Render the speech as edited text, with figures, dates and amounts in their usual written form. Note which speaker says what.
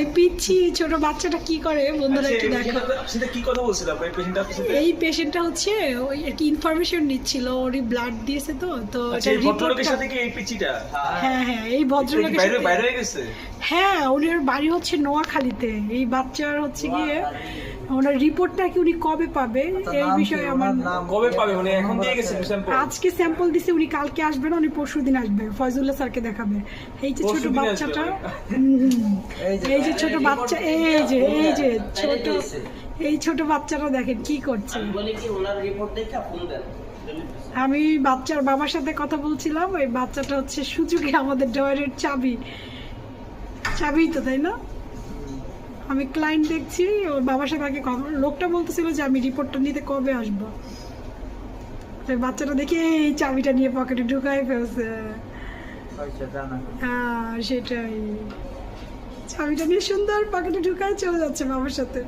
Speaker 1: এই পিচ্ছি ছোট বাচ্চাটা কি করে বন্ধুরা একটু দেখো।
Speaker 2: সেটা কি কথা বলছিলাম এই পেশেন্টটা আপনার সাথে?
Speaker 1: এই পেশেন্টটা হচ্ছে ওই একটা ইনফরমেশন নিচ্ছিল, ওরই ব্লাড দিয়েছে তো
Speaker 2: আচ্ছা,
Speaker 1: এটা
Speaker 2: এই ভদ্রলোকের
Speaker 1: রিপোর্টটা।
Speaker 2: সাথে কি এই পিচিটা?
Speaker 1: হ্যাঁ হ্যাঁ, এই ভদ্রলোকের
Speaker 2: বাইরে
Speaker 1: সাথে।
Speaker 2: বাইরে হয়ে গেছে?
Speaker 1: হ্যাঁ, ওনার বাড়ি হচ্ছে নোয়াখালীতে। এই বাচ্চার হচ্ছে গিয়ে ওনার রিপোর্টটা কি উনি কবে পাবে এই বিষয়ে আমার
Speaker 2: কবে পাবে মানে এখন দিয়ে গেছে স্যাম্পল?
Speaker 1: আজকে স্যাম্পল দিছে, উনি কালকে আসবে না, উনি পরশুদিন আসবে, ফয়জুল্লাহ স্যারকে দেখাবে। এই যে ছোট
Speaker 2: পরশুদিন
Speaker 1: বাচ্চাটা,
Speaker 2: আসবে?
Speaker 1: এই যে ছোট বাচ্চা, এই যে ছোট, এই ছোট বাচ্চাটা দেখেন কি করছে। আমি বাচ্চার বাবার সাথে কথা বলছিলাম, ওই বাচ্চাটা হচ্ছে সুযোগে আমাদের ডয়ারের চাবি তো, তাই না? আমি ক্লায়েন্ট দেখছি, ওর বাবার সাথে আগে লোকটা বলতেছিল যে আমি রিপোর্টটা নিতে কবে আসবো। বাচ্চাটা দেখে এই চাবিটা নিয়ে পকেটে ঢুকাই ফেলছে। হ্যাঁ সেটাই, চাবিটা নিয়ে সুন্দর পকেটে ঢুকাই চলে যাচ্ছে বাবার সাথে।